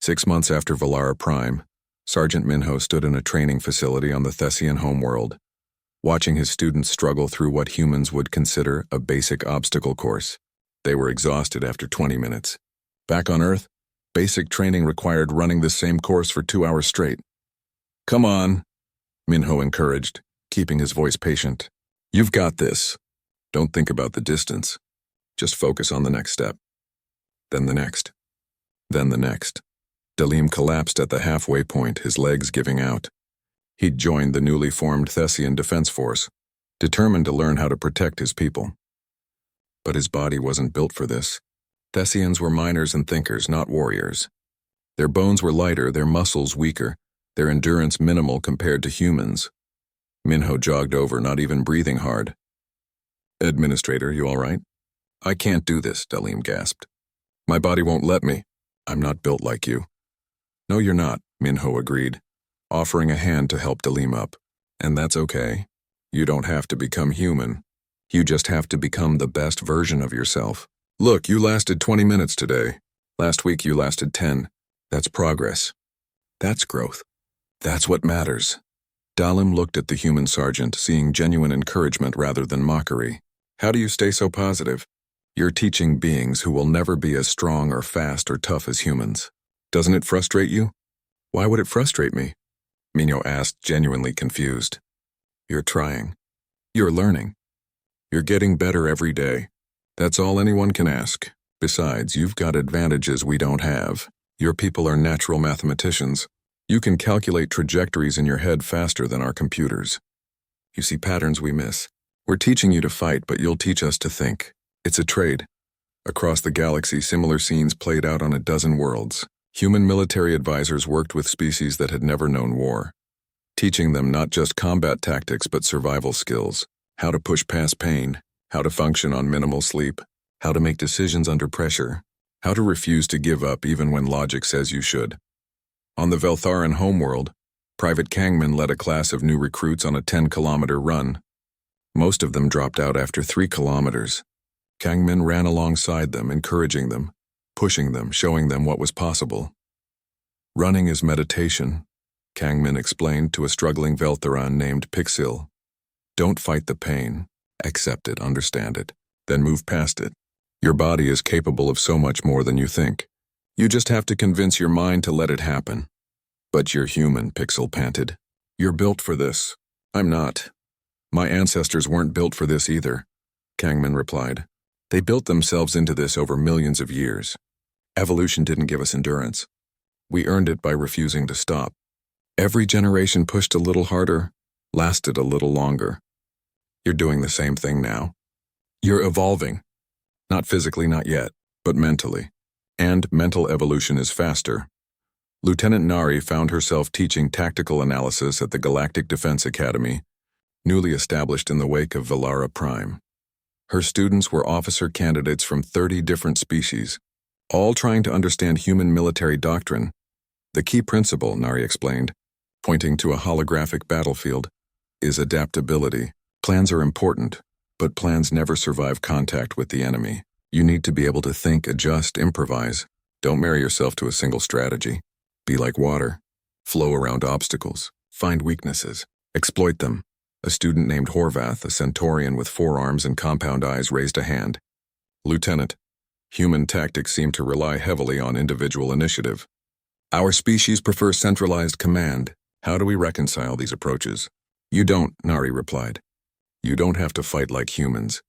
6 months after Valara Prime, Sergeant Minho stood in a training facility on the Thessian homeworld, watching his students struggle through what humans would consider a basic obstacle course. They were exhausted after 20 minutes. Back on Earth, basic training required running the same course for 2 hours straight. "Come on," Minho encouraged, keeping his voice patient. "You've got this. Don't think about the distance. Just focus on the next step." Then the next. Then the next. Dalim collapsed at the halfway point, his legs giving out. He'd joined the newly formed Thessian Defense Force, determined to learn how to protect his people. But his body wasn't built for this. Thessians were miners and thinkers, not warriors. Their bones were lighter, their muscles weaker, their endurance minimal compared to humans. Minho jogged over, not even breathing hard. "Administrator, you all right?" "I can't do this," Dalim gasped. "My body won't let me. I'm not built like you." "No, you're not," Minho agreed, offering a hand to help Dalim up. "And that's okay. You don't have to become human. You just have to become the best version of yourself. Look, you lasted 20 minutes today. Last week you lasted 10. That's progress. That's growth. That's what matters." Dalim looked at the human sergeant, seeing genuine encouragement rather than mockery. "How do you stay so positive? You're teaching beings who will never be as strong or fast or tough as humans. Doesn't it frustrate you?" "Why would it frustrate me?" Minho asked, genuinely confused. "You're trying. You're learning. You're getting better every day. That's all anyone can ask. Besides, you've got advantages we don't have. Your people are natural mathematicians. You can calculate trajectories in your head faster than our computers. You see patterns we miss. We're teaching you to fight, but you'll teach us to think. It's a trade." Across the galaxy, similar scenes played out on a dozen worlds. Human military advisors worked with species that had never known war, teaching them not just combat tactics but survival skills, how to push past pain, how to function on minimal sleep, how to make decisions under pressure, how to refuse to give up even when logic says you should. On the Veltharan homeworld, Private Kangman led a class of new recruits on a 10-kilometer run. Most of them dropped out after 3 kilometers. Kangman ran alongside them, encouraging them, pushing them, showing them what was possible. "Running is meditation," Kangman explained to a struggling Veltharan named Pixil. "Don't fight the pain. Accept it, understand it, then move past it. Your body is capable of so much more than you think. You just have to convince your mind to let it happen." "But you're human," Pixel panted. "You're built for this. I'm not. My ancestors weren't built for this either," Kangman replied. "They built themselves into this over millions of years. Evolution didn't give us endurance. We earned it by refusing to stop. Every generation pushed a little harder, lasted a little longer. You're doing the same thing now. You're evolving. Not physically, not yet, but mentally. And mental evolution is faster." Lieutenant Nari found herself teaching tactical analysis at the Galactic Defense Academy, newly established in the wake of Valara Prime. Her students were officer candidates from 30 different species, all trying to understand human military doctrine. "The key principle," Nari explained, pointing to a holographic battlefield, "is adaptability. Plans are important, but plans never survive contact with the enemy. You need to be able to think, adjust, improvise. Don't marry yourself to a single strategy. Be like water. Flow around obstacles. Find weaknesses. Exploit them." A student named Horvath, a centaurian with 4 arms and compound eyes, raised a hand. "Lieutenant, human tactics seem to rely heavily on individual initiative. Our species prefer centralized command. How do we reconcile these approaches?" "You don't," Nari replied. "You don't have to fight like humans.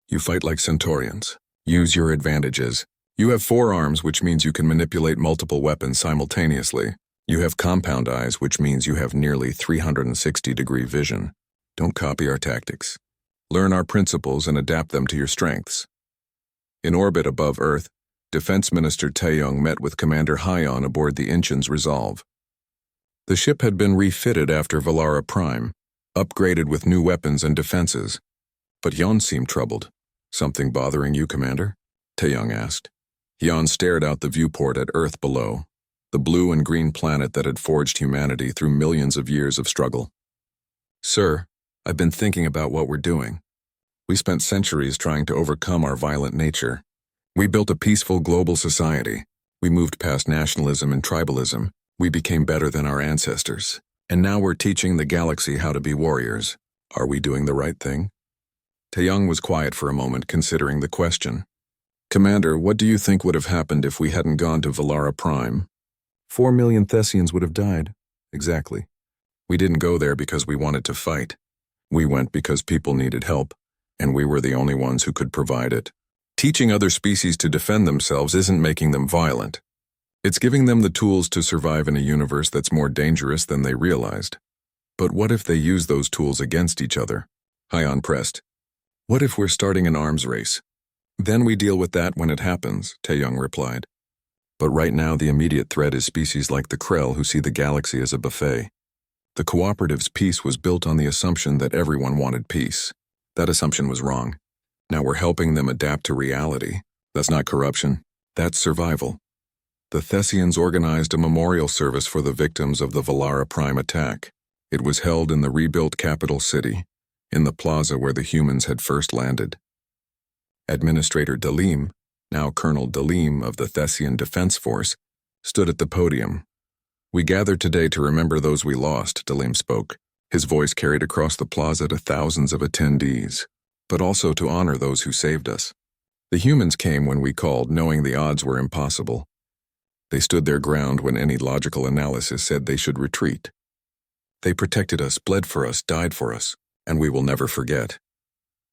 You fight like centaurians. Use your advantages. You have 4 arms, which means you can manipulate multiple weapons simultaneously. You have compound eyes, which means you have nearly 360-degree vision. Don't copy our tactics. Learn our principles and adapt them to your strengths." In orbit above Earth, Defense Minister Taeyong met with Commander Hyon aboard the Inchen's Resolve. The ship had been refitted after Valara Prime, upgraded with new weapons and defenses. But Hyon seemed troubled. "Something bothering you, Commander?" Taeyong asked. Hyon stared out the viewport at Earth below, the blue and green planet that had forged humanity through millions of years of struggle. "Sir, I've been thinking about what we're doing. We spent centuries trying to overcome our violent nature. We built a peaceful global society. We moved past nationalism and tribalism. We became better than our ancestors. And now we're teaching the galaxy how to be warriors. Are we doing the right thing? Taeyong was quiet for a moment, considering the question. Commander, what do you think would have happened if we hadn't gone to Valara Prime? 4 million Thessians would have died. Exactly. We didn't go there because we wanted to fight. We went because people needed help, and we were the only ones who could provide it. Teaching other species to defend themselves isn't making them violent. It's giving them the tools to survive in a universe that's more dangerous than they realized. But what if they use those tools against each other? Hyon pressed. What if we're starting an arms race? Then we deal with that when it happens, Taeyong replied. But right now the immediate threat is species like the Krell who see the galaxy as a buffet. The cooperative's peace was built on the assumption that everyone wanted peace. That assumption was wrong. Now we're helping them adapt to reality. That's not corruption. That's survival. The Thessians organized a memorial service for the victims of the Valara Prime attack. It was held in the rebuilt capital city, in the plaza where the humans had first landed. Administrator Dalim, now Colonel Dalim of the Thessian Defense Force, stood at the podium. We gathered today to remember those we lost, Dalim spoke. His voice carried across the plaza to thousands of attendees, but also to honor those who saved us. The humans came when we called, knowing the odds were impossible. They stood their ground when any logical analysis said they should retreat. They protected us, bled for us, died for us, and we will never forget.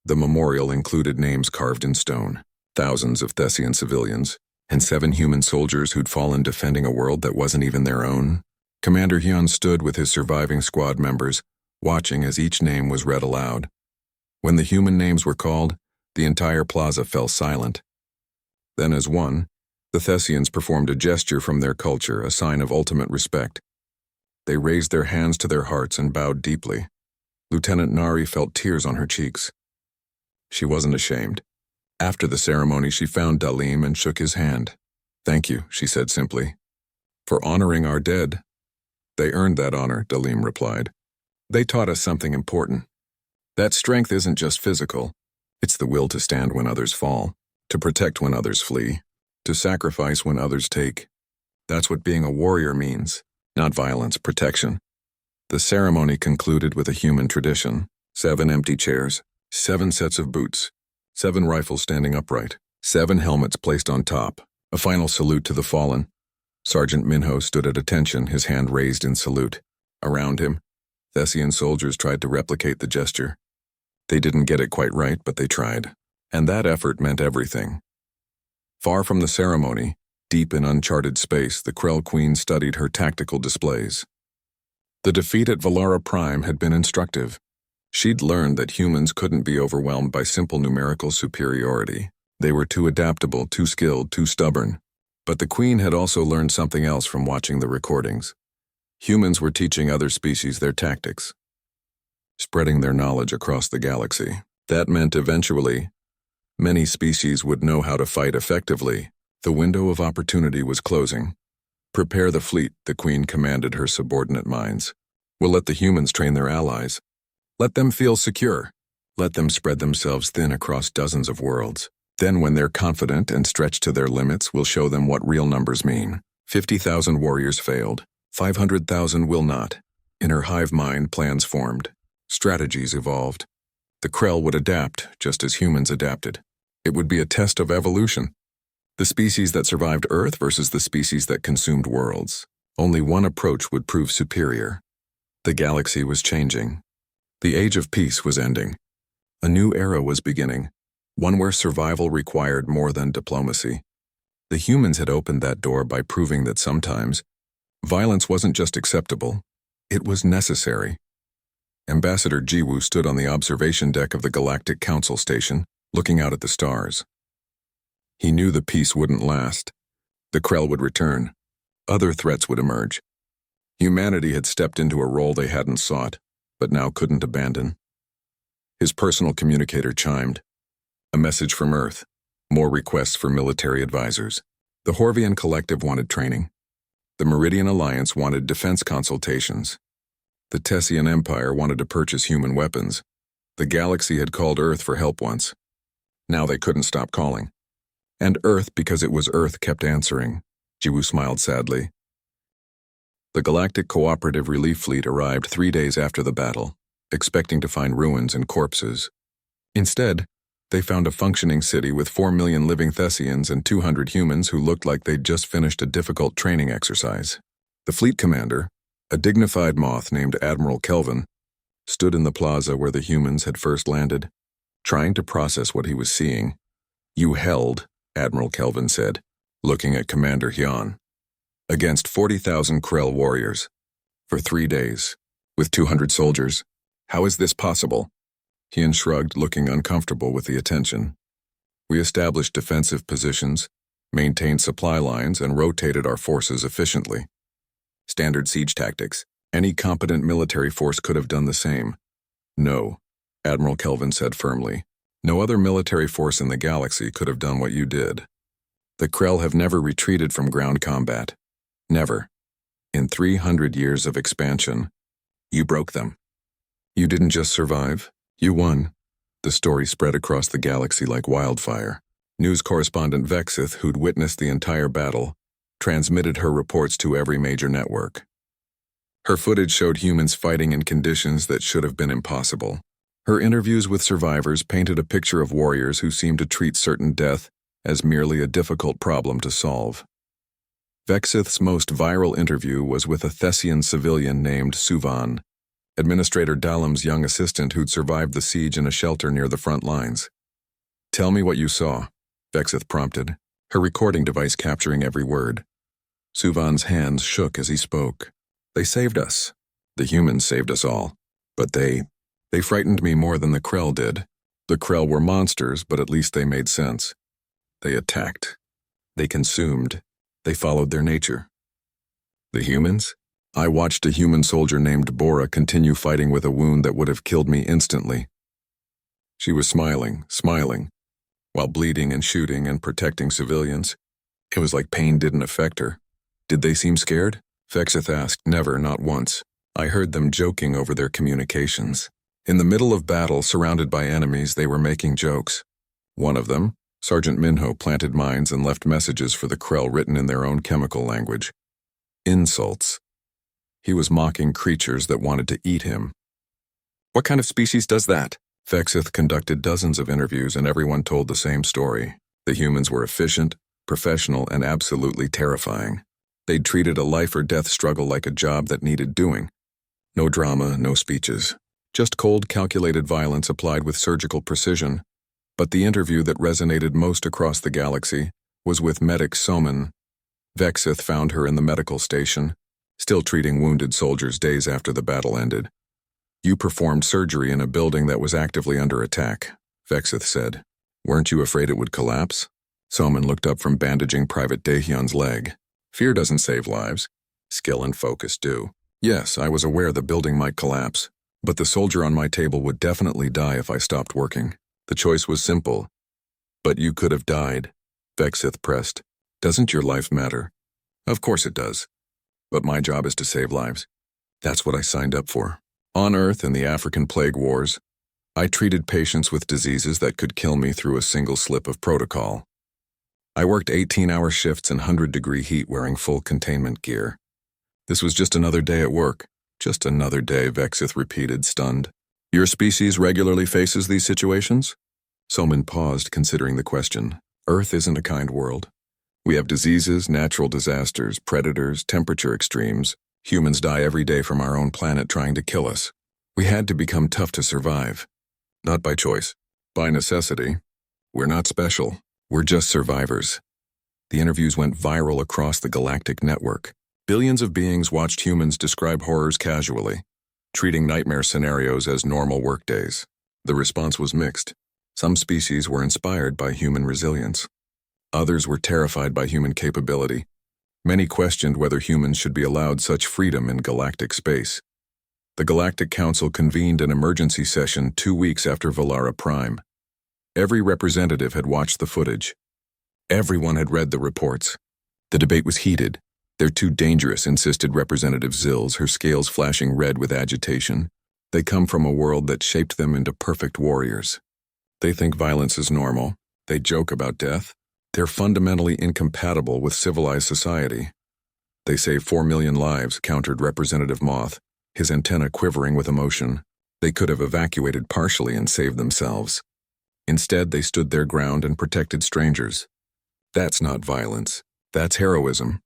The memorial included names carved in stone, thousands of Thessian civilians, and 7 human soldiers who'd fallen defending a world that wasn't even their own. Commander Hyun stood with his surviving squad members, watching as each name was read aloud. When the human names were called, the entire plaza fell silent. Then as one, the Thessians performed a gesture from their culture, a sign of ultimate respect. They raised their hands to their hearts and bowed deeply. Lieutenant Nari felt tears on her cheeks. She wasn't ashamed. After the ceremony, she found Dalim and shook his hand. Thank you, she said simply, for honoring our dead. They earned that honor, Dalim replied. They taught us something important. That strength isn't just physical. It's the will to stand when others fall, to protect when others flee, to sacrifice when others take. That's what being a warrior means, not violence, protection. The ceremony concluded with a human tradition. 7 empty chairs, 7 sets of boots, 7 rifles standing upright, 7 helmets placed on top, a final salute to the fallen. Sergeant Minho stood at attention, his hand raised in salute. Around him, Thessian soldiers tried to replicate the gesture. They didn't get it quite right, but they tried. And that effort meant everything. Far from the ceremony, deep in uncharted space, the Krell Queen studied her tactical displays. The defeat at Valara Prime had been instructive. She'd learned that humans couldn't be overwhelmed by simple numerical superiority. They were too adaptable, too skilled, too stubborn. But the Queen had also learned something else from watching the recordings. Humans were teaching other species their tactics, spreading their knowledge across the galaxy. That meant eventually, many species would know how to fight effectively. The window of opportunity was closing. Prepare the fleet, the Queen commanded her subordinate minds. We'll let the humans train their allies. Let them feel secure. Let them spread themselves thin across dozens of worlds. Then when they're confident and stretched to their limits, we'll show them what real numbers mean. 50,000 warriors failed. 500,000 will not. In her hive mind, plans formed. Strategies evolved. The Krell would adapt, just as humans adapted. It would be a test of evolution. The species that survived Earth versus the species that consumed worlds. Only one approach would prove superior. The galaxy was changing. The age of peace was ending. A new era was beginning, one where survival required more than diplomacy. The humans had opened that door by proving that sometimes violence wasn't just acceptable, it was necessary. Ambassador Jiwoo stood on the observation deck of the Galactic Council station, looking out at the stars. He knew the peace wouldn't last. The Krell would return. Other threats would emerge. Humanity had stepped into a role they hadn't sought, but now couldn't abandon. His personal communicator chimed. A message from Earth. More requests for military advisors. The Horvian Collective wanted training. The Meridian Alliance wanted defense consultations. The Tessian Empire wanted to purchase human weapons. The galaxy had called Earth for help once. Now they couldn't stop calling. And Earth, because it was Earth, kept answering. Jiwoo smiled sadly. The Galactic Cooperative Relief Fleet arrived 3 days after the battle, expecting to find ruins and corpses. Instead, they found a functioning city with 4 million living Thessians and 200 humans who looked like they'd just finished a difficult training exercise. The fleet commander, a dignified moth named Admiral Kelvin, stood in the plaza where the humans had first landed, trying to process what he was seeing. "You held," Admiral Kelvin said, looking at Commander Hyun, "against 40,000 Krell warriors. For 3 days, with 200 soldiers. How is this possible?" Hyun shrugged, looking uncomfortable with the attention. "We established defensive positions, maintained supply lines, and rotated our forces efficiently. Standard siege tactics. Any competent military force could have done the same." "No," Admiral Kelvin said firmly. "No other military force in the galaxy could have done what you did. The Krell have never retreated from ground combat. Never. In 300 years of expansion, you broke them. You didn't just survive, you won." The story spread across the galaxy like wildfire. News correspondent Vexith, who'd witnessed the entire battle, transmitted her reports to every major network. Her footage showed humans fighting in conditions that should have been impossible. Her interviews with survivors painted a picture of warriors who seemed to treat certain death as merely a difficult problem to solve. Vexith's most viral interview was with a Thessian civilian named Suvan, Administrator Dalam's young assistant who'd survived the siege in a shelter near the front lines. "Tell me what you saw," Vexith prompted, her recording device capturing every word. Suvan's hands shook as he spoke. "They saved us. The humans saved us all. But they frightened me more than the Krell did. The Krell were monsters, but at least they made sense. They attacked. They consumed. They followed their nature. The humans? I watched a human soldier named Bora continue fighting with a wound that would have killed me instantly." She was smiling, while bleeding and shooting and protecting civilians. It was like pain didn't affect her. "Did they seem scared?" Vexith asked. "Never, not once. I heard them joking over their communications. In the middle of battle, surrounded by enemies, they were making jokes. One of them, Sergeant Minho, planted mines and left messages for the Krell written in their own chemical language. Insults. He was mocking creatures that wanted to eat him." "What kind of species does that?" Vexith conducted dozens of interviews and everyone told the same story. The humans were efficient, professional, and absolutely terrifying. They'd treated a life or death struggle like a job that needed doing. No drama, no speeches. Just cold, calculated violence applied with surgical precision. But the interview that resonated most across the galaxy was with medic Soman. Vexith found her in the medical station, still treating wounded soldiers days after the battle ended. "You performed surgery in a building that was actively under attack," Vexith said. "Weren't you afraid it would collapse?" Soman looked up from bandaging Private Daehyun's leg. "Fear doesn't save lives. Skill and focus do. Yes, I was aware the building might collapse, but the soldier on my table would definitely die if I stopped working. The choice was simple." "But you could have died," Vexith pressed. "Doesn't your life matter?" "Of course it does. But my job is to save lives. That's what I signed up for. On Earth in the African plague wars, I treated patients with diseases that could kill me through a single slip of protocol. I worked 18-hour shifts in 100-degree heat wearing full containment gear. This was just another day at work. Just another day," Vexith repeated, stunned. "Your species regularly faces these situations?" Soman paused, considering the question. "Earth isn't a kind world. We have diseases, natural disasters, predators, temperature extremes. Humans die every day from our own planet trying to kill us. We had to become tough to survive. Not by choice. By necessity. We're not special. We're just survivors." The interviews went viral across the galactic network. Billions of beings watched humans describe horrors casually, treating nightmare scenarios as normal workdays. The response was mixed. Some species were inspired by human resilience. Others were terrified by human capability. Many questioned whether humans should be allowed such freedom in galactic space. The Galactic Council convened an emergency session 2 weeks after Valara Prime. Every representative had watched the footage. Everyone had read the reports. The debate was heated. "They're too dangerous," insisted Representative Zills, her scales flashing red with agitation. "They come from a world that shaped them into perfect warriors. They think violence is normal. They joke about death. They're fundamentally incompatible with civilized society. They saved 4 million lives, countered Representative Moth, his antenna quivering with emotion. They could have evacuated partially and saved themselves. Instead, they stood their ground and protected strangers. That's not violence. That's heroism.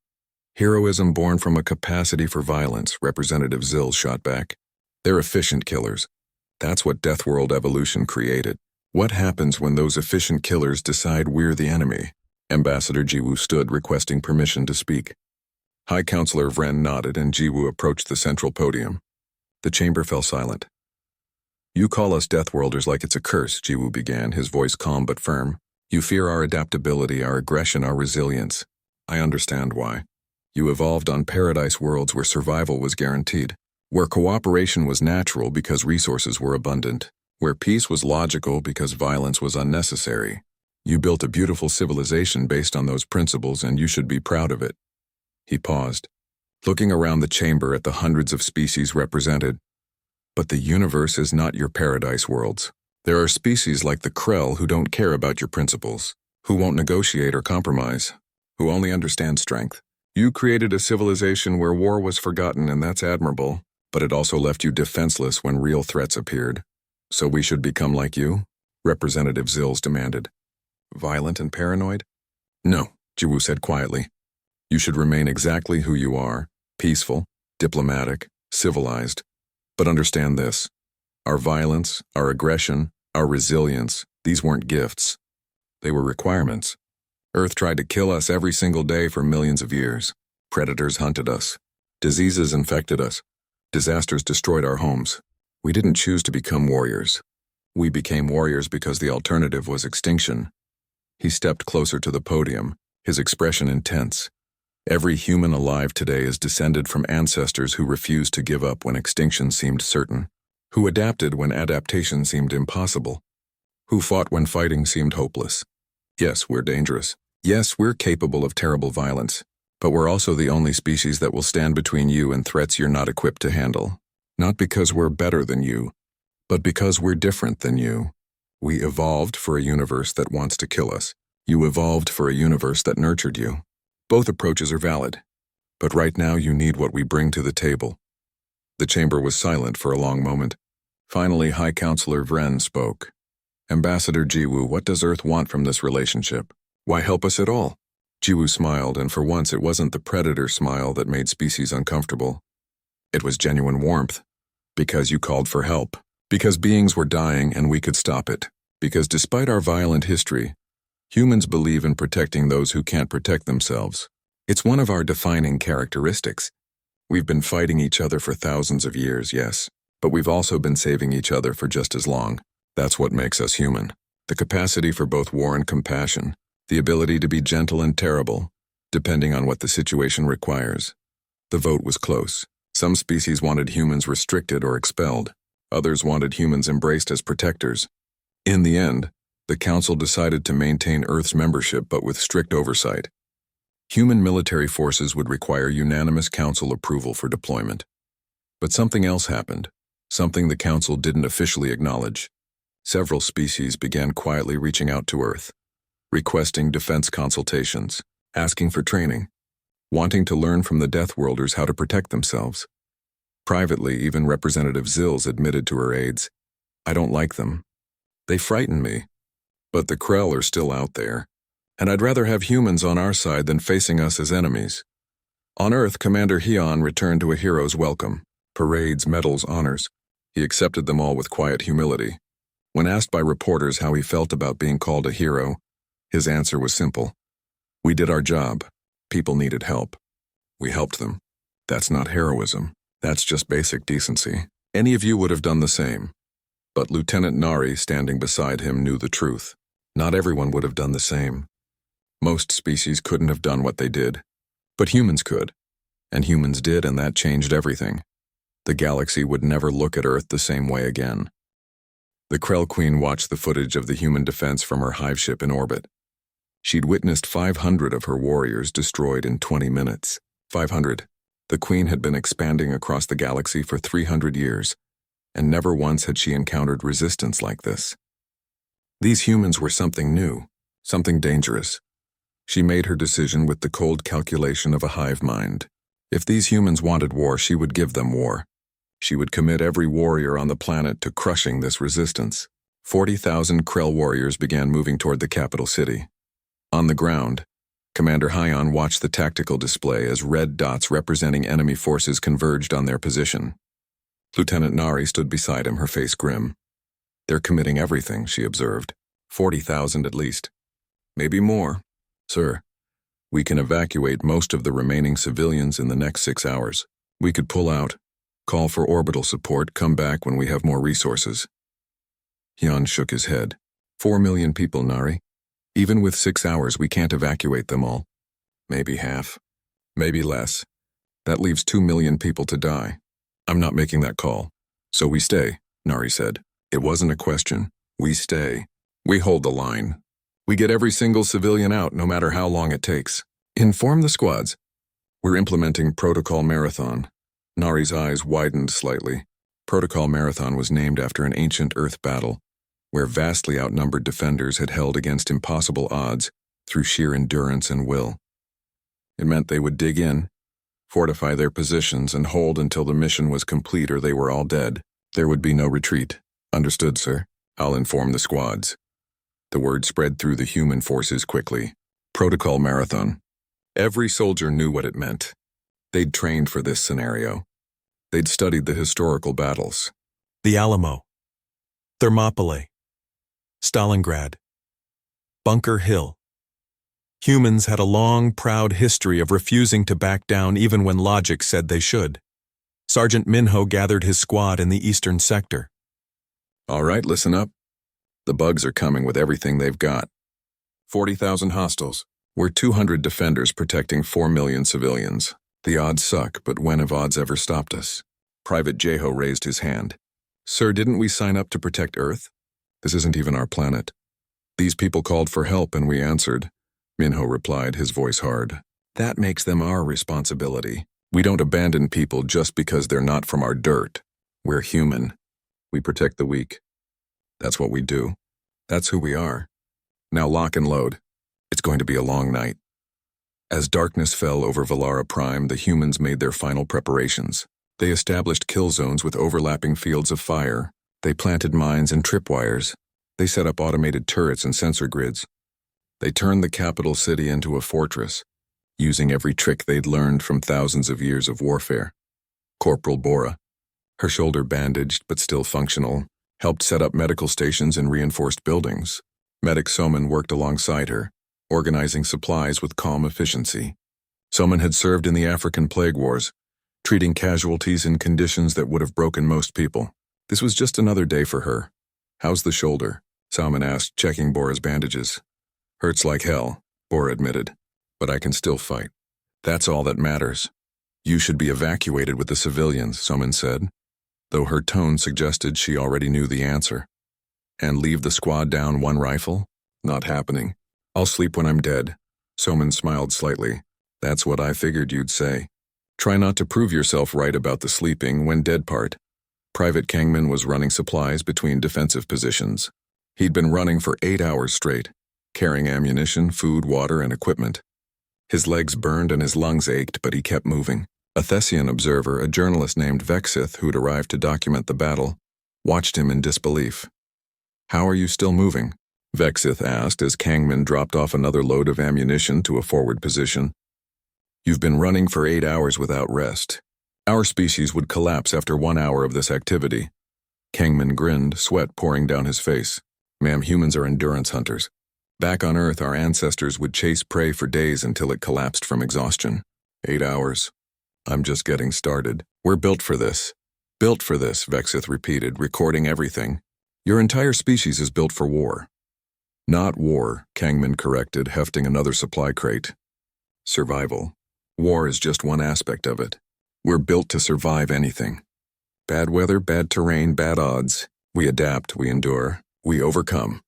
Heroism born from a capacity for violence, Representative Zills shot back. They're efficient killers. That's what Deathworld evolution created. What happens when those efficient killers decide we're the enemy? Ambassador Jiwoo stood, requesting permission to speak. High Counselor Vren nodded and Jiwoo approached the central podium. The chamber fell silent. You call us Deathworlders like it's a curse, Jiwoo began, his voice calm but firm. You fear our adaptability, our aggression, our resilience. I understand why. You evolved on paradise worlds where survival was guaranteed, where cooperation was natural because resources were abundant, where peace was logical because violence was unnecessary. You built a beautiful civilization based on those principles, and you should be proud of it. He paused, looking around the chamber at the hundreds of species represented. But the universe is not your paradise worlds. There are species like the Krell who don't care about your principles, who won't negotiate or compromise, who only understand strength. You created a civilization where war was forgotten, and that's admirable, but it also left you defenseless when real threats appeared. So we should become like you? Representative Zills demanded. Violent and paranoid? No, Jiwoo said quietly. You should remain exactly who you are, peaceful, diplomatic, civilized. But understand this. Our violence, our aggression, our resilience, these weren't gifts. They were requirements. Earth tried to kill us every single day for millions of years. Predators hunted us. Diseases infected us. Disasters destroyed our homes. We didn't choose to become warriors. We became warriors because the alternative was extinction. He stepped closer to the podium, his expression intense. Every human alive today is descended from ancestors who refused to give up when extinction seemed certain, who adapted when adaptation seemed impossible, who fought when fighting seemed hopeless. Yes, we're dangerous. Yes, we're capable of terrible violence, but we're also the only species that will stand between you and threats you're not equipped to handle. Not because we're better than you, but because we're different than you. We evolved for a universe that wants to kill us. You evolved for a universe that nurtured you. Both approaches are valid, but right now you need what we bring to the table. The chamber was silent for a long moment. Finally, High Counselor Vren spoke. Ambassador Jiwoo, what does Earth want from this relationship? Why help us at all? Jiwoo smiled, and for once it wasn't the predator smile that made species uncomfortable. It was genuine warmth. Because you called for help. Because beings were dying and we could stop it. Because despite our violent history, humans believe in protecting those who can't protect themselves. It's one of our defining characteristics. We've been fighting each other for thousands of years, yes, but we've also been saving each other for just as long. That's what makes us human. The capacity for both war and compassion. The ability to be gentle and terrible, depending on what the situation requires. The vote was close. Some species wanted humans restricted or expelled. Others wanted humans embraced as protectors. In the end, the Council decided to maintain Earth's membership but with strict oversight. Human military forces would require unanimous Council approval for deployment. But something else happened, something the Council didn't officially acknowledge. Several species began quietly reaching out to Earth, requesting defense consultations, asking for training, wanting to learn from the Deathworlders how to protect themselves. Privately, even Representative Zills admitted to her aides, I don't like them. They frighten me. But the Krell are still out there, and I'd rather have humans on our side than facing us as enemies. On Earth, Commander Hyun returned to a hero's welcome, parades, medals, honors. He accepted them all with quiet humility. When asked by reporters how he felt about being called a hero, his answer was simple. We did our job. People needed help. We helped them. That's not heroism. That's just basic decency. Any of you would have done the same. But Lieutenant Nari, standing beside him, knew the truth. Not everyone would have done the same. Most species couldn't have done what they did. But humans could. And humans did, and that changed everything. The galaxy would never look at Earth the same way again. The Krell Queen watched the footage of the human defense from her hive ship in orbit. She'd witnessed 500 of her warriors destroyed in 20 minutes. 500. The Queen had been expanding across the galaxy for 300 years, and never once had she encountered resistance like this. These humans were something new, something dangerous. She made her decision with the cold calculation of a hive mind. If these humans wanted war, she would give them war. She would commit every warrior on the planet to crushing this resistance. 40,000 Krell warriors began moving toward the capital city. On the ground, Commander Hyon watched the tactical display as red dots representing enemy forces converged on their position. Lieutenant Nari stood beside him, her face grim. They're committing everything, she observed. 40,000 at least. Maybe more. Sir, we can evacuate most of the remaining civilians in the next 6 hours. We could pull out, call for orbital support, come back when we have more resources. Hyon shook his head. 4 million people, Nari. Even with 6 hours, we can't evacuate them all. Maybe half. Maybe less. That leaves 2 million people to die. I'm not making that call. So we stay, Nari said. It wasn't a question. We stay. We hold the line. We get every single civilian out, no matter how long it takes. Inform the squads. We're implementing Protocol Marathon. Nari's eyes widened slightly. Protocol Marathon was named after an ancient Earth battle, where vastly outnumbered defenders had held against impossible odds through sheer endurance and will. It meant they would dig in, fortify their positions, and hold until the mission was complete or they were all dead. There would be no retreat. Understood, sir. I'll inform the squads. The word spread through the human forces quickly. Protocol Marathon. Every soldier knew what it meant. They'd trained for this scenario. They'd studied the historical battles. The Alamo, Thermopylae, Stalingrad, Bunker Hill. Humans had a long, proud history of refusing to back down even when logic said they should. Sergeant Minho gathered his squad in the eastern sector. All right, listen up. The bugs are coming with everything they've got. 40,000 hostiles. We're 200 defenders protecting 4 million civilians. The odds suck, but when have odds ever stopped us? Private Jeho raised his hand. Sir, didn't we sign up to protect Earth? This isn't even our planet. These people called for help and we answered. Minho replied, his voice hard. That makes them our responsibility. We don't abandon people just because they're not from our dirt. We're human. We protect the weak. That's what we do. That's who we are. Now lock and load. It's going to be a long night. As darkness fell over Valara Prime, the humans made their final preparations. They established kill zones with overlapping fields of fire. They planted mines and tripwires. They set up automated turrets and sensor grids. They turned the capital city into a fortress, using every trick they'd learned from thousands of years of warfare. Corporal Bora, her shoulder bandaged but still functional, helped set up medical stations and reinforced buildings. Medic Soman worked alongside her, organizing supplies with calm efficiency. Soman had served in the African plague wars, treating casualties in conditions that would have broken most people. This was just another day for her. How's the shoulder? Soman asked, checking Bora's bandages. Hurts like hell, Bora admitted, but I can still fight. That's all that matters. You should be evacuated with the civilians, Soman said, though her tone suggested she already knew the answer. And leave the squad down one rifle? Not happening. I'll sleep when I'm dead. Soman smiled slightly. That's what I figured you'd say. Try not to prove yourself right about the sleeping when dead part. Private Kangman was running supplies between defensive positions. He'd been running for 8 hours straight, carrying ammunition, food, water, and equipment. His legs burned and his lungs ached, but he kept moving. A Thessian observer, a journalist named Vexith, who'd arrived to document the battle, watched him in disbelief. How are you still moving? Vexith asked as Kangman dropped off another load of ammunition to a forward position. You've been running for 8 hours without rest. Our species would collapse after 1 hour of this activity. Kangman grinned, sweat pouring down his face. Ma'am, humans are endurance hunters. Back on Earth, our ancestors would chase prey for days until it collapsed from exhaustion. 8 hours. I'm just getting started. We're built for this. Built for this, Vexith repeated, recording everything. Your entire species is built for war. Not war, Kangman corrected, hefting another supply crate. Survival. War is just one aspect of it. We're built to survive anything. Bad weather, bad terrain, bad odds. We adapt, we endure, we overcome.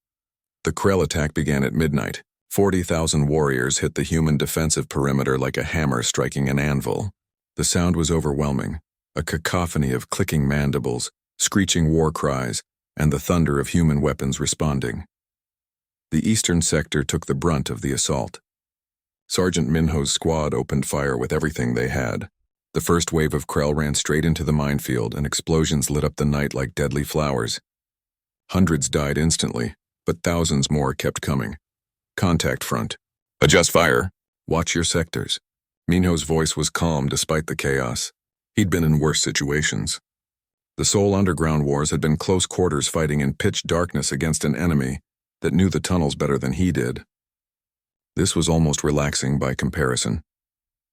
The Krell attack began at midnight. 40,000 warriors hit the human defensive perimeter like a hammer striking an anvil. The sound was overwhelming, a cacophony of clicking mandibles, screeching war cries, and the thunder of human weapons responding. The eastern sector took the brunt of the assault. Sergeant Minho's squad opened fire with everything they had. The first wave of Krell ran straight into the minefield, and explosions lit up the night like deadly flowers. Hundreds died instantly, but thousands more kept coming. Contact front. Adjust fire. Watch your sectors. Minho's voice was calm despite the chaos. He'd been in worse situations. The Seoul Underground Wars had been close quarters fighting in pitch darkness against an enemy that knew the tunnels better than he did. This was almost relaxing by comparison.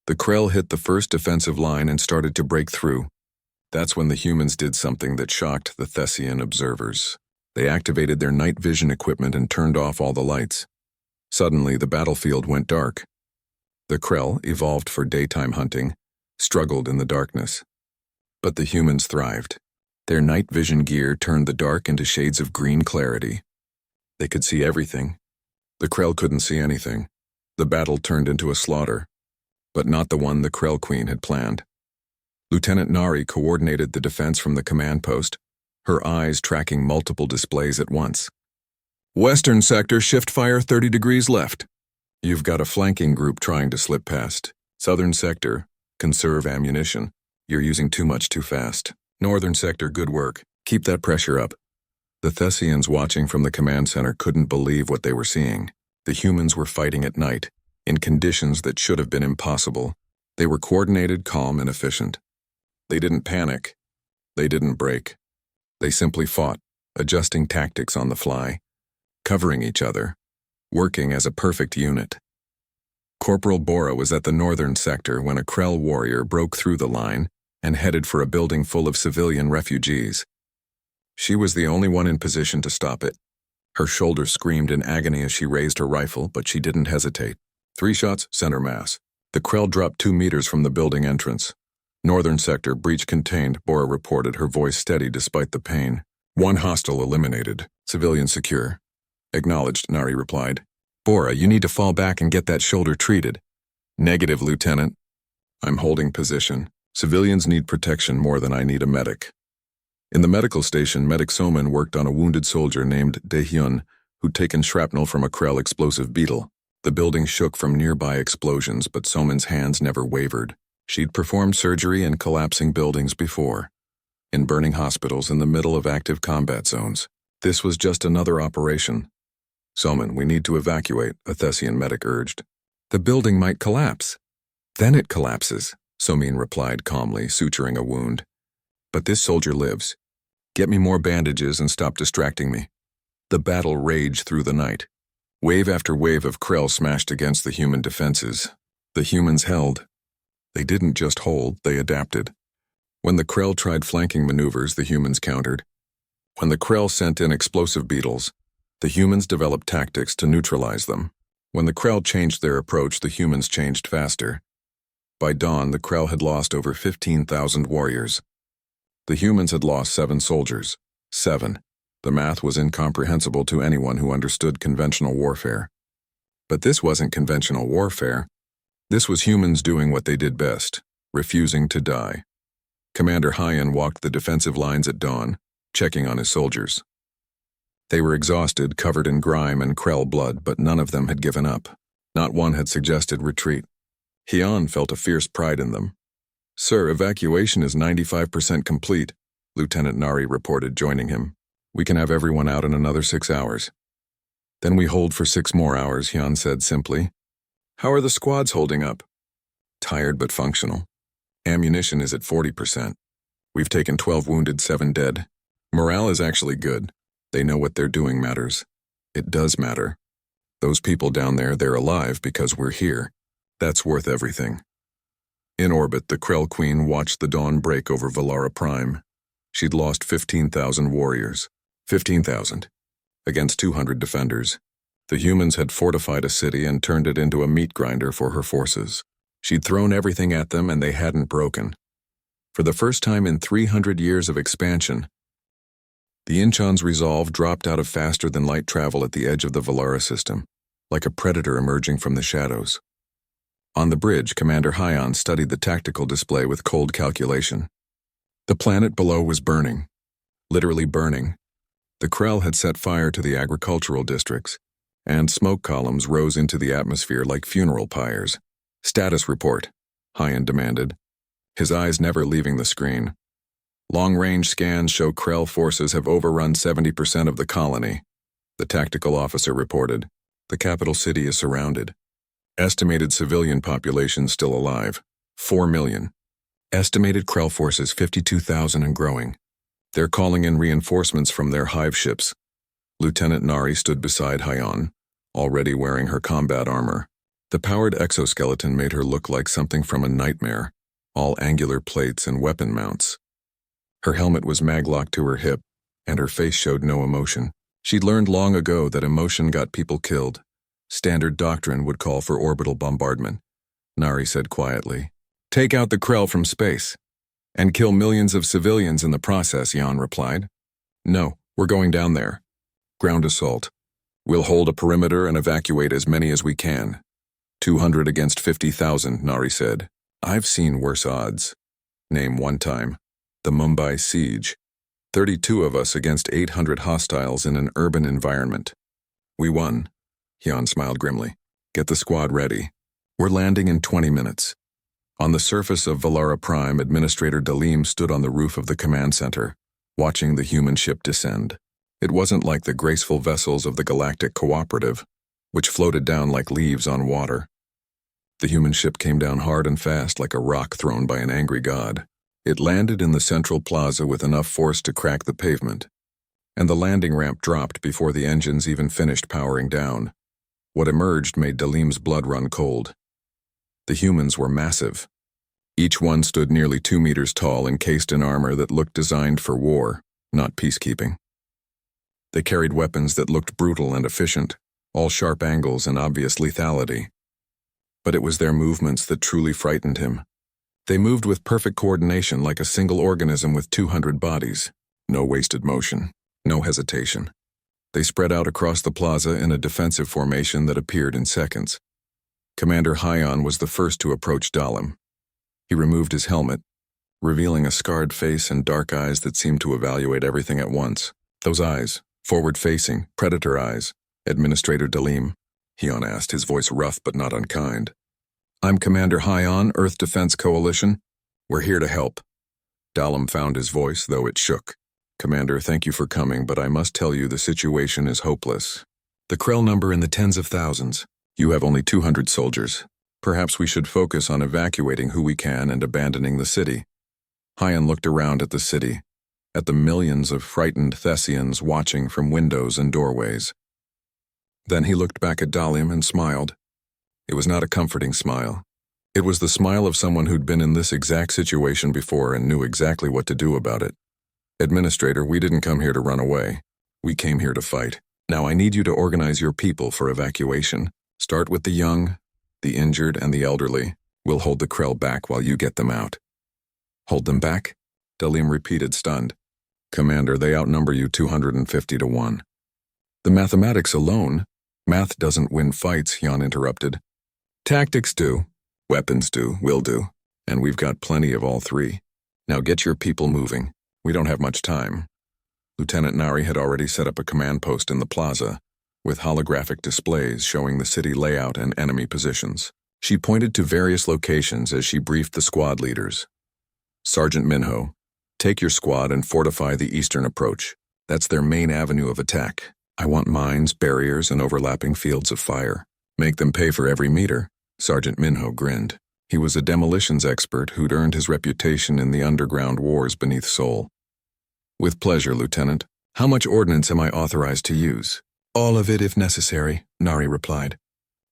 The Krell hit the first defensive line and started to break through. That's when the humans did something that shocked the Thessian observers. They activated their night vision equipment and turned off all the lights. Suddenly, the battlefield went dark. The Krell, evolved for daytime hunting, struggled in the darkness. But the humans thrived. Their night vision gear turned the dark into shades of green clarity. They could see everything. The Krell couldn't see anything. The battle turned into a slaughter, but not the one the Krell Queen had planned. Lieutenant Nari coordinated the defense from the command post, her eyes tracking multiple displays at once. Western sector, shift fire 30 degrees left. You've got a flanking group trying to slip past. Southern sector, conserve ammunition. You're using too much too fast. Northern sector, good work. Keep that pressure up. The Thessians watching from the command center couldn't believe what they were seeing. The humans were fighting at night, in conditions that should have been impossible. They were coordinated, calm, and efficient. They didn't panic. They didn't break. They simply fought, adjusting tactics on the fly, covering each other, working as a perfect unit. Corporal Bora was at the northern sector when a Krell warrior broke through the line and headed for a building full of civilian refugees. She was the only one in position to stop it. Her shoulder screamed in agony as she raised her rifle, but she didn't hesitate. 3 shots, center mass. The Krell dropped 2 meters from the building entrance. Northern sector, breach contained, Bora reported, her voice steady despite the pain. 1 hostile eliminated. Civilian secure. Acknowledged, Nari replied. Bora, you need to fall back and get that shoulder treated. Negative, Lieutenant. I'm holding position. Civilians need protection more than I need a medic. In the medical station, Medic Soman worked on a wounded soldier named Daehyun, who'd taken shrapnel from a Krell explosive beetle. The building shook from nearby explosions, but Soman's hands never wavered. She'd performed surgery in collapsing buildings before, in burning hospitals in the middle of active combat zones. This was just another operation. Soman, we need to evacuate, a Thessian medic urged. The building might collapse. Then it collapses, Somin replied calmly, suturing a wound. But this soldier lives. Get me more bandages and stop distracting me. The battle raged through the night. Wave after wave of Krell smashed against the human defenses. The humans held. They didn't just hold, they adapted. When the Krell tried flanking maneuvers, the humans countered. When the Krell sent in explosive beetles, the humans developed tactics to neutralize them. When the Krell changed their approach, the humans changed faster. By dawn, the Krell had lost over 15,000 warriors. The humans had lost 7 soldiers. 7. The math was incomprehensible to anyone who understood conventional warfare. But this wasn't conventional warfare. This was humans doing what they did best, refusing to die. Commander Hyan walked the defensive lines at dawn, checking on his soldiers. They were exhausted, covered in grime and Krell blood, but none of them had given up. Not one had suggested retreat. Hyan felt a fierce pride in them. Sir, evacuation is 95% complete, Lieutenant Nari reported, joining him. We can have everyone out in another 6 hours. Then we hold for 6 more hours, Hyan said simply. How are the squads holding up? Tired but functional. Ammunition is at 40%. We've taken 12 wounded, 7 dead. Morale is actually good. They know what they're doing matters. It does matter. Those people down there, they're alive because we're here. That's worth everything. In orbit, the Krell Queen watched the dawn break over Valara Prime. She'd lost 15,000 warriors. 15,000. Against 200 defenders. The humans had fortified a city and turned it into a meat grinder for her forces. She'd thrown everything at them and they hadn't broken. For the first time in 300 years of expansion, the Inchon's resolve dropped out of faster-than-light travel at the edge of the Valara system, like a predator emerging from the shadows. On the bridge, Commander Hyan studied the tactical display with cold calculation. The planet below was burning. Literally burning. The Krell had set fire to the agricultural districts, and smoke columns rose into the atmosphere like funeral pyres. "Status report," Hyan demanded, his eyes never leaving the screen. "Long-range scans show Krell forces have overrun 70% of the colony," the tactical officer reported. "The capital city is surrounded. Estimated civilian population still alive, 4 million. Estimated Krell forces 52,000 and growing. They're calling in reinforcements from their hive ships." Lieutenant Nari stood beside Hyan, already wearing her combat armor. The powered exoskeleton made her look like something from a nightmare, all angular plates and weapon mounts. Her helmet was maglocked to her hip, and her face showed no emotion. She'd learned long ago that emotion got people killed. Standard doctrine would call for orbital bombardment. Nari said quietly, "Take out the Krell from space, and kill millions of civilians in the process," Jan replied. "No, we're going down there. Ground assault. We'll hold a perimeter and evacuate as many as we can." 200 against 50,000, Nari said. "I've seen worse odds. Name one time. The Mumbai siege. 32 of us against 800 hostiles in an urban environment. We won." Jan smiled grimly. "Get the squad ready. We're landing in 20 minutes. On the surface of Valara Prime, Administrator Dalim stood on the roof of the command center, watching the human ship descend. It wasn't like the graceful vessels of the Galactic Cooperative, which floated down like leaves on water. The human ship came down hard and fast like a rock thrown by an angry god. It landed in the central plaza with enough force to crack the pavement, and the landing ramp dropped before the engines even finished powering down. What emerged made Dalim's blood run cold. The humans were massive. Each one stood nearly 2 meters tall, encased in armor that looked designed for war, not peacekeeping. They carried weapons that looked brutal and efficient, all sharp angles and obvious lethality. But it was their movements that truly frightened him. They moved with perfect coordination like a single organism with 200 bodies. No wasted motion, no hesitation. They spread out across the plaza in a defensive formation that appeared in seconds. Commander Hyan was the first to approach Dalim. He removed his helmet, revealing a scarred face and dark eyes that seemed to evaluate everything at once. Those eyes, forward-facing, predator eyes. "Administrator Dalim?" Hyan asked, his voice rough but not unkind. "I'm Commander Hyan, Earth Defense Coalition. We're here to help." Dalim found his voice, though it shook. "Commander, thank you for coming, but I must tell you the situation is hopeless. The Krell number in the tens of thousands. You have only 200 soldiers. Perhaps we should focus on evacuating who we can and abandoning the city." Hyan looked around at the city, at the millions of frightened Thessians watching from windows and doorways. Then he looked back at Dalim and smiled. It was not a comforting smile. It was the smile of someone who'd been in this exact situation before and knew exactly what to do about it. "Administrator, we didn't come here to run away. We came here to fight. Now I need you to organize your people for evacuation. Start with the young, the injured, and the elderly. We'll hold the Krell back while you get them out." "Hold them back?" Dalim repeated, stunned. "Commander, they outnumber you 250 to 1. "The mathematics alone—" "Math doesn't win fights," Jan interrupted. "Tactics do, weapons do, will do, and we've got plenty of all three. Now get your people moving. We don't have much time." Lieutenant Nari had already set up a command post in the plaza, with holographic displays showing the city layout and enemy positions. She pointed to various locations as she briefed the squad leaders. "Sergeant Minho, take your squad and fortify the eastern approach. That's their main avenue of attack. I want mines, barriers, and overlapping fields of fire. Make them pay for every meter." Sergeant Minho grinned. He was a demolitions expert who'd earned his reputation in the underground wars beneath Seoul. "With pleasure, Lieutenant. How much ordnance am I authorized to use?" "All of it if necessary," Nari replied.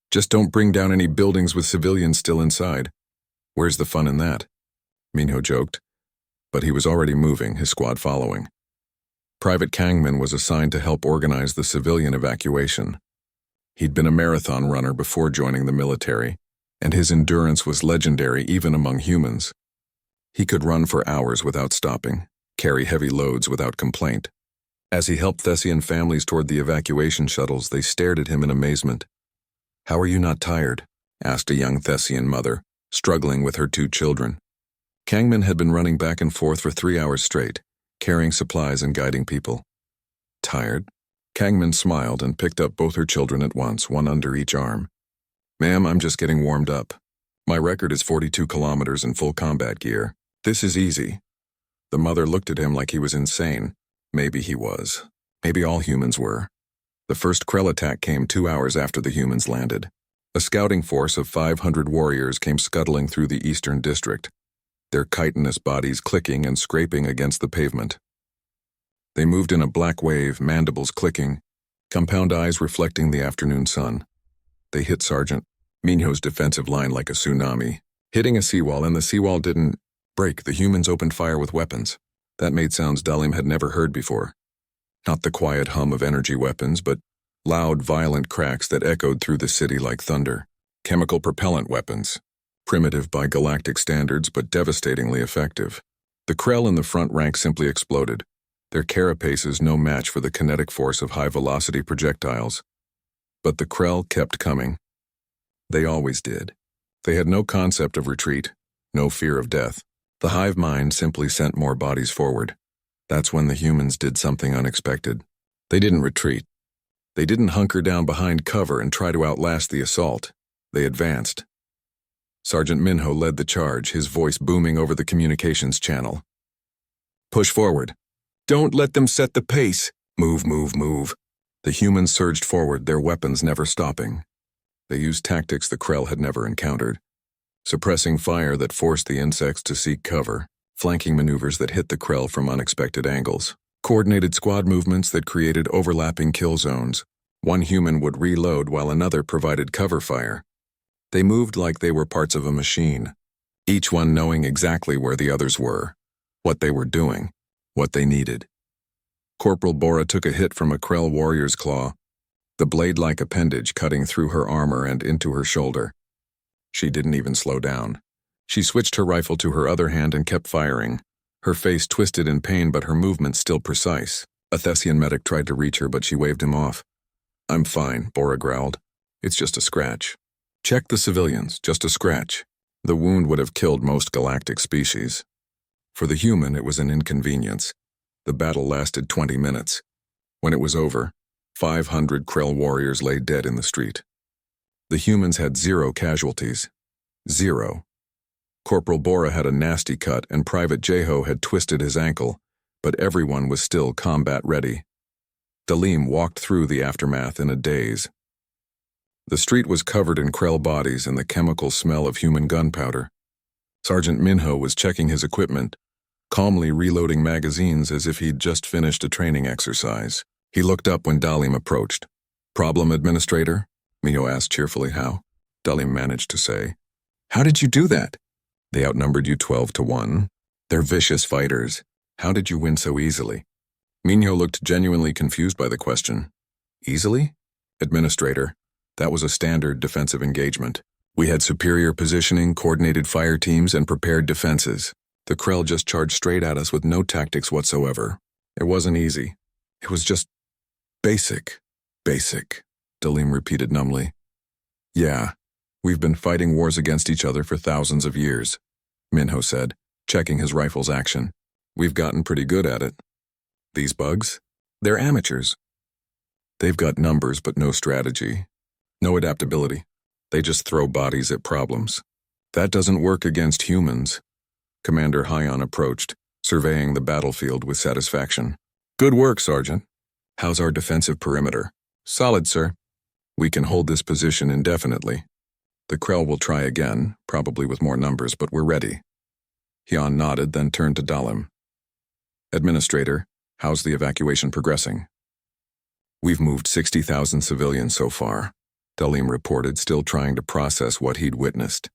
"Just don't bring down any buildings with civilians still inside." "Where's the fun in that?" Minho joked, but he was already moving, his squad following. Private Kangman was assigned to help organize the civilian evacuation. He'd been a marathon runner before joining the military, and his endurance was legendary even among humans. He could run for hours without stopping, carry heavy loads without complaint. As he helped Thessian families toward the evacuation shuttles, they stared at him in amazement. "How are you not tired?" asked a young Thessian mother, struggling with her 2 children. Kangman had been running back and forth for 3 hours straight, carrying supplies and guiding people. "Tired?" Kangman smiled and picked up both her children at once, one under each arm. Ma'am, I'm just getting warmed up. My record is 42 kilometers in full combat gear. This is easy. The mother looked at him like he was insane. Maybe he was. Maybe all humans were. The first Krell attack came 2 hours after the humans landed. A scouting force of 500 warriors came scuttling through the eastern district, their chitinous bodies clicking and scraping against the pavement. They moved in a black wave, mandibles clicking, compound eyes reflecting the afternoon sun. They hit Sergeant Minho's defensive line like a tsunami, hitting a seawall, and the seawall didn't break. The humans opened fire with weapons. That made sounds Dalim had never heard before. Not the quiet hum of energy weapons, but loud, violent cracks that echoed through the city like thunder. Chemical propellant weapons. Primitive by galactic standards, but devastatingly effective. The Krell in the front rank simply exploded, their carapaces no match for the kinetic force of high-velocity projectiles. But the Krell kept coming. They always did. They had no concept of retreat, no fear of death. The hive mind simply sent more bodies forward. That's when the humans did something unexpected. They didn't retreat. They didn't hunker down behind cover and try to outlast the assault. They advanced. Sergeant Minho led the charge, his voice booming over the communications channel. Push forward. Don't let them set the pace. Move, move, move. The humans surged forward, their weapons never stopping. They used tactics the Krell had never encountered. Suppressing fire that forced the insects to seek cover, flanking maneuvers that hit the Krell from unexpected angles, coordinated squad movements that created overlapping kill zones. One human would reload while another provided cover fire. They moved like they were parts of a machine, each one knowing exactly where the others were, what they were doing, what they needed. Corporal Bora took a hit from a Krell warrior's claw, the blade-like appendage cutting through her armor and into her shoulder. She didn't even slow down. She switched her rifle to her other hand and kept firing, her face twisted in pain but her movements still precise. A Thessian medic tried to reach her, but she waved him off. I'm fine, Bora growled. It's just a scratch. Check the civilians, just a scratch. The wound would have killed most galactic species. For the human, it was an inconvenience. The battle lasted 20 minutes. When it was over, 500 Krell warriors lay dead in the street. The humans had 0 casualties. 0. Corporal Bora had a nasty cut and Private Jeho had twisted his ankle, but everyone was still combat ready. Dalim walked through the aftermath in a daze. The street was covered in Krell bodies and the chemical smell of human gunpowder. Sergeant Minho was checking his equipment, calmly reloading magazines as if he'd just finished a training exercise. He looked up when Dalim approached. Problem, Administrator? Minho asked cheerfully. How? Dalim managed to say. How did you do that? They outnumbered you 12-1. They're vicious fighters. How did you win so easily? Minho looked genuinely confused by the question. Easily? Administrator, that was a standard defensive engagement. We had superior positioning, coordinated fire teams, and prepared defenses. The Krell just charged straight at us with no tactics whatsoever. It wasn't easy. It was just basic. Basic, Dalim repeated numbly. Yeah, we've been fighting wars against each other for thousands of years, Minho said, checking his rifle's action. We've gotten pretty good at it. These bugs? They're amateurs. They've got numbers but no strategy. No adaptability. They just throw bodies at problems. That doesn't work against humans. Commander Hyon approached, surveying the battlefield with satisfaction. Good work, Sergeant. How's our defensive perimeter? Solid, sir. We can hold this position indefinitely. The Krell will try again, probably with more numbers, but we're ready. Hyon nodded, then turned to Dalim. Administrator, how's the evacuation progressing? We've moved 60,000 civilians so far, Dalim reported, still trying to process what he'd witnessed.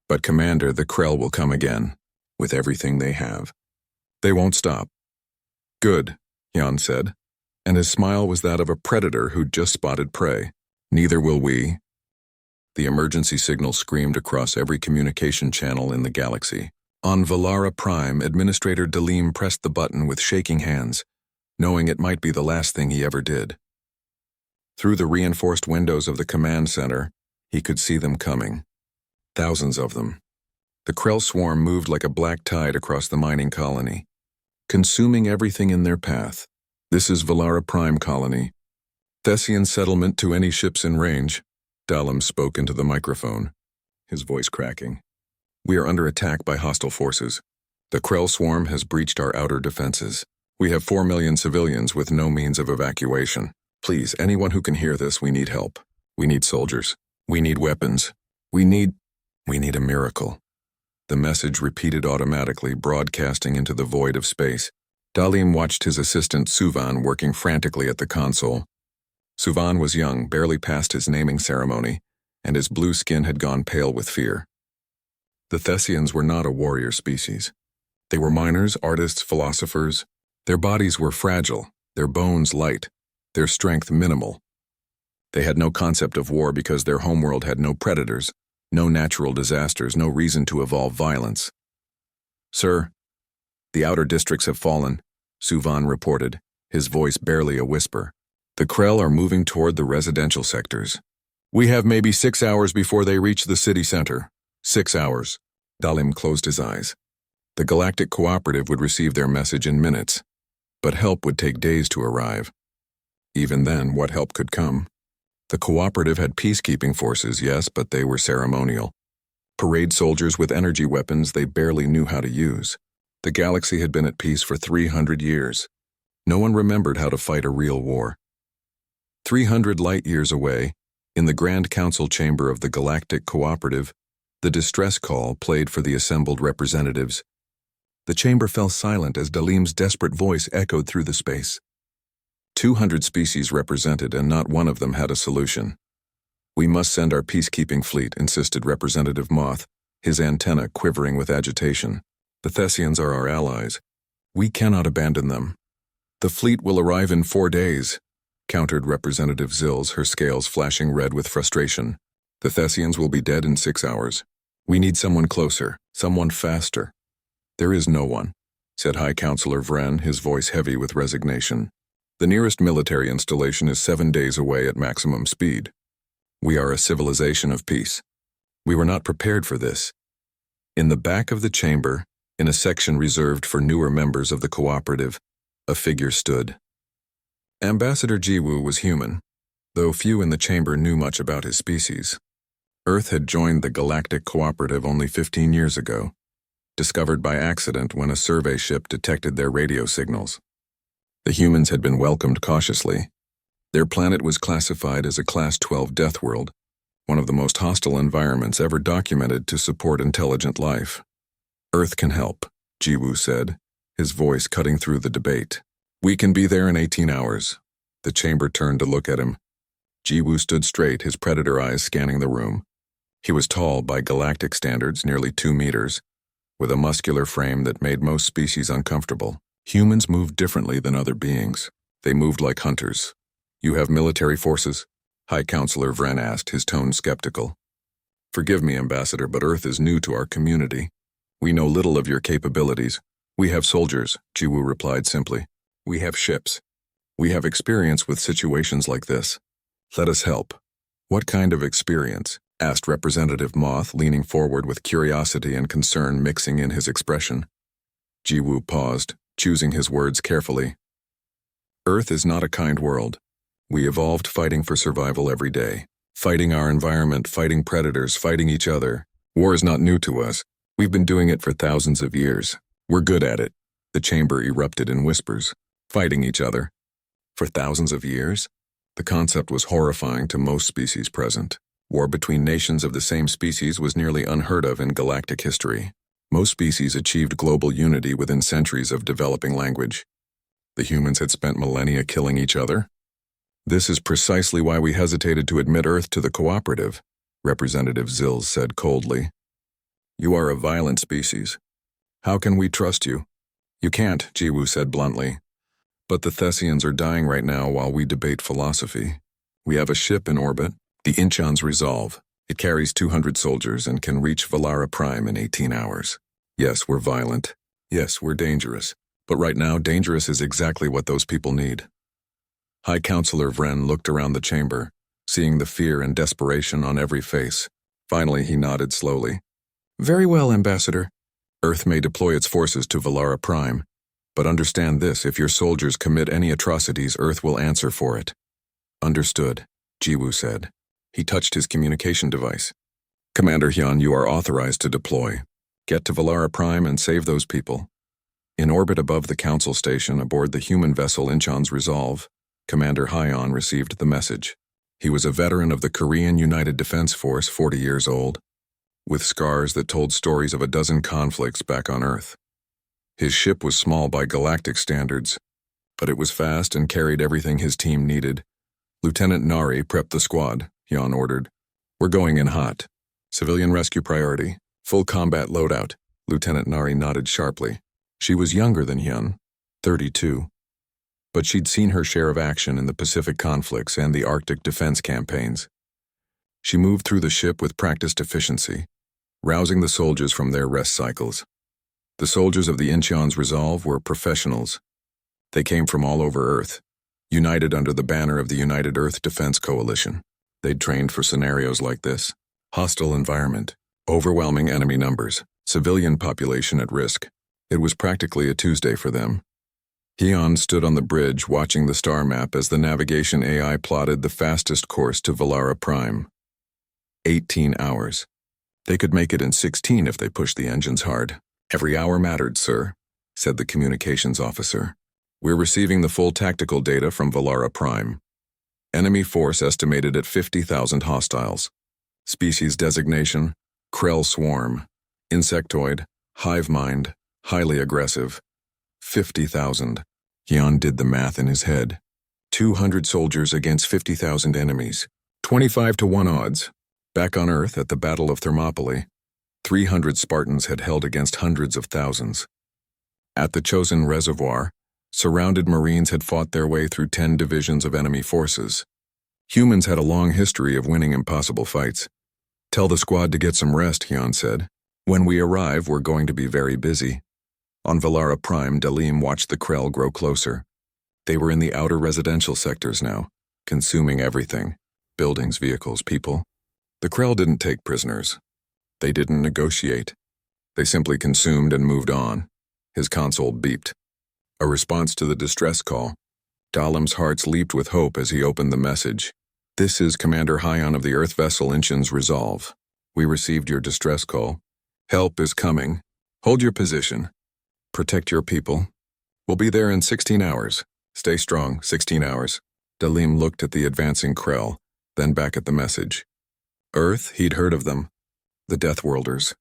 But Commander, the Krell will come again, with everything they have. They won't stop. Good, Hyon said, and his smile was that of a predator who'd just spotted prey. Neither will we. The emergency signal screamed across every communication channel in the galaxy. On Valara Prime, Administrator Dalim pressed the button with shaking hands, knowing it might be the last thing he ever did. Through the reinforced windows of the command center, he could see them coming. Thousands of them. The Krell swarm moved like a black tide across the mining colony, consuming everything in their path. This is Valara Prime Colony, Thessian settlement to any ships in range. Dalim spoke into the microphone, his voice cracking. We are under attack by hostile forces. The Krell swarm has breached our outer defenses. We have 4 million civilians with no means of evacuation. Please, anyone who can hear this, we need help. We need soldiers. We need weapons. We need a miracle. The message repeated automatically, broadcasting into the void of space. Dalim watched his assistant Suvan working frantically at the console. Suvan was young, barely past his naming ceremony, and his blue skin had gone pale with fear. The Thessians were not a warrior species. They were miners, artists, philosophers. Their bodies were fragile, their bones light, their strength minimal. They had no concept of war because their homeworld had no predators, no natural disasters, no reason to evolve violence. Sir, the outer districts have fallen, Suvan reported, his voice barely a whisper. The Krell are moving toward the residential sectors. We have maybe 6 hours before they reach the city center. 6 hours. Dalim closed his eyes. The Galactic Cooperative would receive their message in minutes, but help would take days to arrive. Even then, what help could come? The Cooperative had peacekeeping forces, yes, but they were ceremonial. Parade soldiers with energy weapons they barely knew how to use. The galaxy had been at peace for 300 years. No one remembered how to fight a real war. 300 light-years away, in the Grand Council chamber of the Galactic Cooperative, the distress call played for the assembled representatives. The chamber fell silent as Dalim's desperate voice echoed through the space. 200 species represented, and not one of them had a solution. We must send our peacekeeping fleet, insisted Representative Moth, his antenna quivering with agitation. The Thessians are our allies. We cannot abandon them. The fleet will arrive in 4 days, countered Representative Zills, her scales flashing red with frustration. The Thessians will be dead in 6 hours. We need someone closer, someone faster. There is no one, said High Counselor Vren, his voice heavy with resignation. The nearest military installation is 7 days away at maximum speed. We are a civilization of peace. We were not prepared for this. In the back of the chamber, in a section reserved for newer members of the cooperative, a figure stood. Ambassador Jiwoo was human, though few in the chamber knew much about his species. Earth had joined the Galactic Cooperative only 15 years ago, discovered by accident when a survey ship detected their radio signals. The humans had been welcomed cautiously. Their planet was classified as a Class 12 death world, one of the most hostile environments ever documented to support intelligent life. Earth can help, Jiwoo said, his voice cutting through the debate. We can be there in 18 hours. The chamber turned to look at him. Jiwoo stood straight, his predator eyes scanning the room. He was tall by galactic standards, nearly 2 meters, with a muscular frame that made most species uncomfortable. Humans moved differently than other beings. They moved like hunters. You have military forces? High Counselor Vren asked, his tone skeptical. Forgive me, Ambassador, but Earth is new to our community. We know little of your capabilities. We have soldiers, Jiwoo replied simply. We have ships. We have experience with situations like this. Let us help. What kind of experience? Asked Representative Moth, leaning forward with curiosity and concern mixing in his expression. Jiwoo paused, choosing his words carefully. Earth is not a kind world. We evolved fighting for survival every day. Fighting our environment, fighting predators, fighting each other. War is not new to us. We've been doing it for thousands of years. We're good at it. The chamber erupted in whispers. Fighting each other. For thousands of years? The concept was horrifying to most species present. War between nations of the same species was nearly unheard of in galactic history. Most species achieved global unity within centuries of developing language. The humans had spent millennia killing each other. This is precisely why we hesitated to admit Earth to the cooperative, Representative Zills said coldly. You are a violent species. How can we trust you? You can't, Jiwoo said bluntly. But the Thessians are dying right now while we debate philosophy. We have a ship in orbit, the Incheon's Resolve. It carries 200 soldiers and can reach Valara Prime in 18 hours. Yes, we're violent. Yes, we're dangerous. But right now, dangerous is exactly what those people need. High Counselor Vren looked around the chamber, seeing the fear and desperation on every face. Finally, he nodded slowly. Very well, Ambassador. Earth may deploy its forces to Valara Prime, but understand this, if your soldiers commit any atrocities, Earth will answer for it. Understood, Jiwoo said. He touched his communication device. Commander Hyun, you are authorized to deploy. Get to Valara Prime and save those people. In orbit above the Council Station aboard the human vessel Incheon's Resolve, Commander Hyun received the message. He was a veteran of the Korean United Defense Force, 40 years old, with scars that told stories of a dozen conflicts back on Earth. His ship was small by galactic standards, but it was fast and carried everything his team needed. Lieutenant Nari, prep the squad, Hyun ordered. We're going in hot. Civilian rescue priority. Full combat loadout. Lieutenant Nari nodded sharply. She was younger than Hyun, 32. But she'd seen her share of action in the Pacific conflicts and the Arctic defense campaigns. She moved through the ship with practiced efficiency, rousing the soldiers from their rest cycles. The soldiers of the Incheon's Resolve were professionals. They came from all over Earth, united under the banner of the United Earth Defense Coalition. They'd trained for scenarios like this. Hostile environment, overwhelming enemy numbers, civilian population at risk. It was practically a Tuesday for them. Hyun stood on the bridge watching the star map as the navigation AI plotted the fastest course to Valara Prime. 18 hours. They could make it in 16 if they pushed the engines hard. Every hour mattered, sir, said the communications officer. We're receiving the full tactical data from Valara Prime. Enemy force estimated at 50,000 hostiles. Species designation, Krell swarm. Insectoid, hive mind, highly aggressive. 50,000. Hyun did the math in his head. 200 soldiers against 50,000 enemies. 25-1 odds. Back on Earth at the Battle of Thermopylae, 300 Spartans had held against hundreds of thousands. At the Chosen Reservoir, surrounded Marines had fought their way through 10 divisions of enemy forces. Humans had a long history of winning impossible fights. Tell the squad to get some rest, Hyun said. When we arrive, we're going to be very busy. On Valara Prime, Dalim watched the Krell grow closer. They were in the outer residential sectors now, consuming everything. Buildings, vehicles, people. The Krell didn't take prisoners. They didn't negotiate. They simply consumed and moved on. His console beeped. A response to the distress call. Dalim's hearts leaped with hope as he opened the message. This is Commander Hyun of the Earth vessel Incheon's Resolve. We received your distress call. Help is coming. Hold your position. Protect your people. We'll be there in 16 hours. Stay strong, 16 hours. Dalim looked at the advancing Krell, then back at the message. Earth, he'd heard of them. The Deathworlders.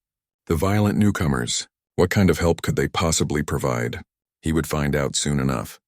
The violent newcomers. What kind of help could they possibly provide? He would find out soon enough.